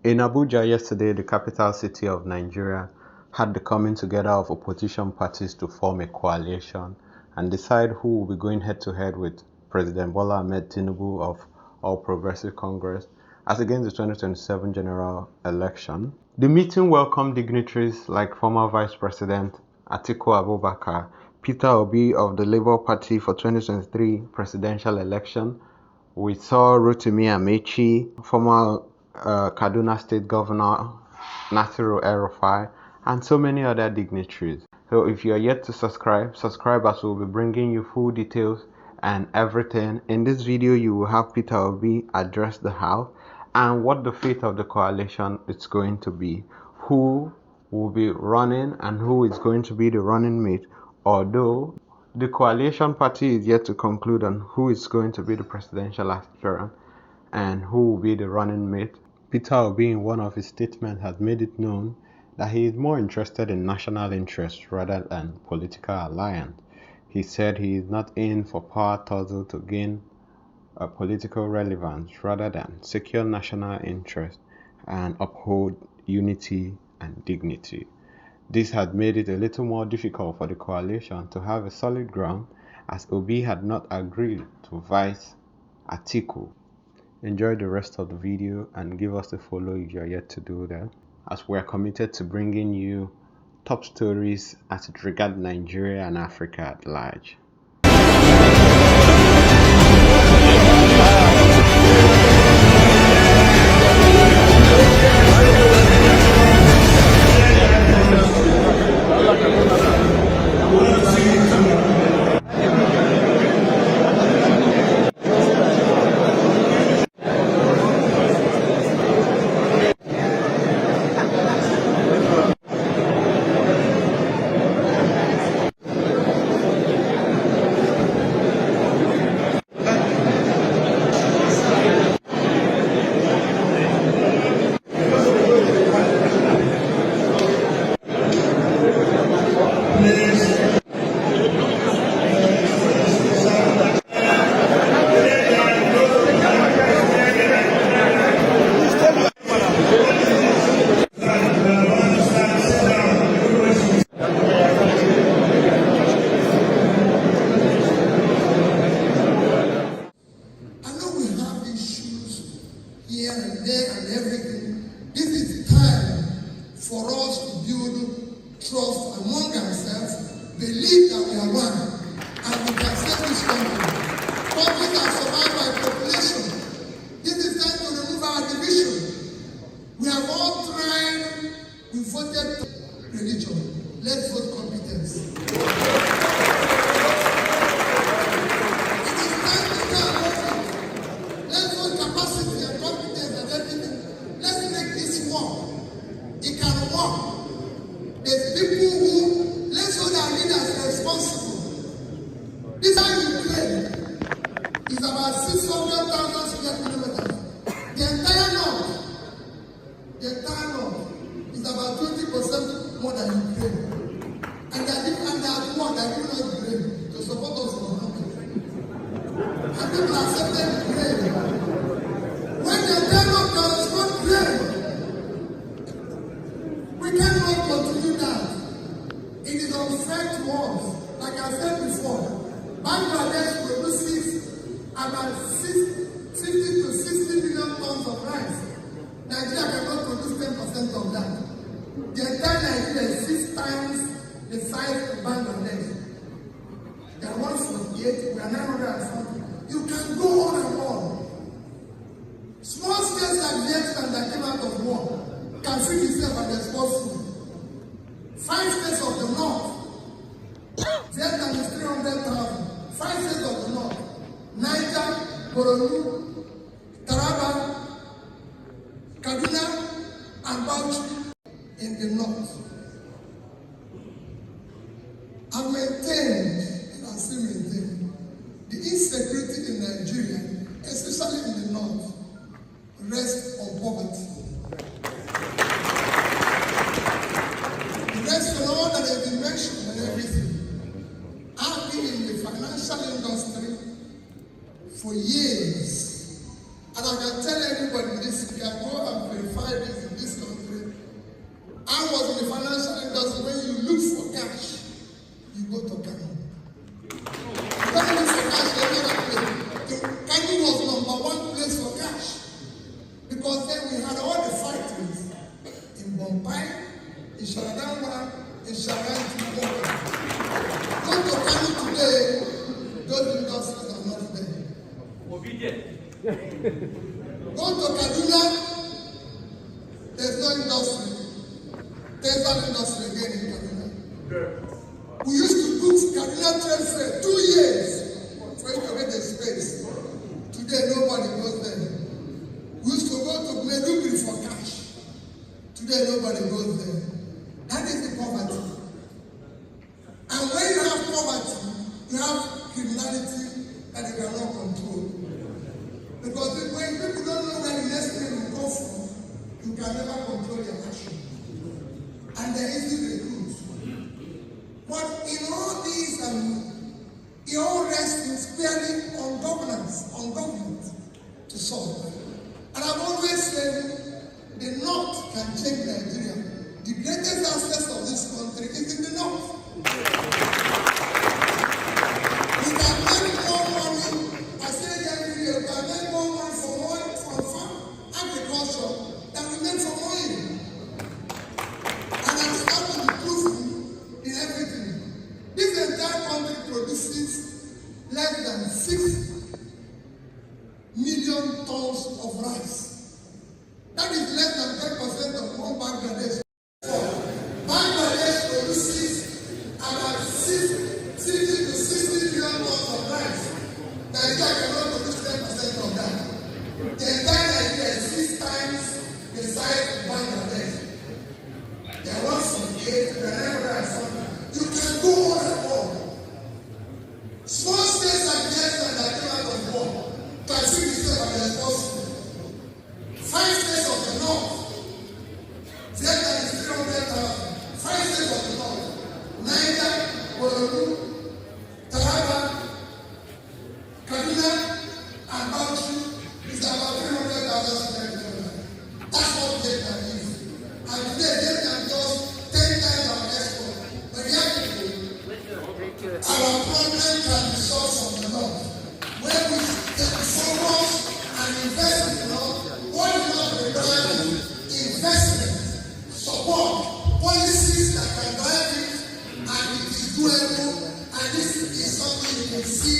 In Abuja yesterday, the capital city of Nigeria, had the coming together of opposition parties to form a coalition and decide who will be going head-to-head with President Bola Ahmed Tinubu of All Progressive Congress as against the 2027 general election. The meeting welcomed dignitaries like former Vice President Atiku Abubakar, Peter Obi of the Labour Party for 2023 presidential election. We saw Atiku Amaechi, former Kaduna State Governor Nasiru El-Rufai, and so many other dignitaries. So if you are yet to subscribe as we'll be bringing you full details and everything. In this video, you will have Peter Obi address the House and what the fate of the coalition is going to be, who will be running and who is going to be the running mate, although the coalition party is yet to conclude on who is going to be the presidential aspirant and who will be the running mate. Peter Obi, in one of his statements, has made it known that he is more interested in national interests rather than political alliance. He said he is not in for power tussle to gain a political relevance rather than secure national interest and uphold unity and dignity. This had made it a little more difficult for the coalition to have a solid ground, as Obi had not agreed to vice Atiku. Enjoy the rest of the video and give us a follow if you are yet to do that, as we are committed to bringing you top stories as it regards Nigeria and Africa at large. Here and there and everything. This is time for us to build trust among ourselves, believe that we are one, and we can save this country. Public are survived by population. This is time to remove our division. We have all tried, we voted religion. Let's vote competence. It can work. There's people who, let's hold our leaders responsible. This time you claim is about 600,000 square kilometers. The entire north is about 20% more than Ukraine. And they are the one that do not Ukraine to support us for nothing. And people accepted Ukraine. When the dialogue does not Ukraine, we cannot continue that. It is unfair to us. Like I said before, Bangladesh produces about 50 to 60 million tons of rice. Nigeria cannot produce 10% of that. The entire Nigeria is 6 times the size of Bangladesh. They are 148, we are 900 and something. You can go on and on. Small states like Vietnam that came out of war can feed itself and export food. 5 states of the north, Vietnam is 300,000. 5 states of the north, Niger, Borno, Taraba, Kaduna, and Bauchi in the north. I've maintained, and I still maintain, the insecurity in Nigeria, especially in the north, rests on poverty. All that has been mentioned and everything. I've been in the financial industry for years. And I can tell everybody this, you can go and verify this was in the financial industry. When you look for cash, you go to Kano. You don't look for cash another place. Kano was number one place for cash. Because then we had all the factories in Bombay, in Sharadangwa, in Sharanti. Go to Kano today, those industries are not there. Obedient. Go to Kaduna, there's no industry. There's no industry again in Kaduna. We used to book Kaduna Trade Fair 2 years for it to get the space. Today nobody goes there. We used to go to Medugri for cash. Today nobody goes there. That is the poverty. And when you have poverty, you have criminality that you cannot control. Because when people don't know where the next thing will come from, you can never control your action. And there is the recruit. But in all these, it all rests squarely on governance, on government to solve. And I've always said the North can change Nigeria. The greatest asset of this country is in the North. We can make more money. I say it every year, we can make more money from farm agriculture than we make from oil. And I'm starting to prove in everything. This entire country produces less than 6 million tons of rice. That is less than 10% of one Bangladesh. Bangladesh produces about 60 to 60 million tons of rice. Nigeria cannot produce 10% of that. The entire Nigeria is 6 times the size of Bangladesh. There was some aid, wherever I saw that. You can go on and on. Small states like Vietnam that came out of war can see themselves as responsible. 5 states of the North, Vietnam is 300,000. 5 states of the North, Niger, Borno, Taraba, Kaduna, and Bauchi is about 300,000 square. That's what Vietnam is. And today Vietnam does 10 times our export. But the reality, our problem can be solved from the North. When we focus and invest in the North, what is not required is investment, support, policies that can drive it, and it is doable, and this is something you can see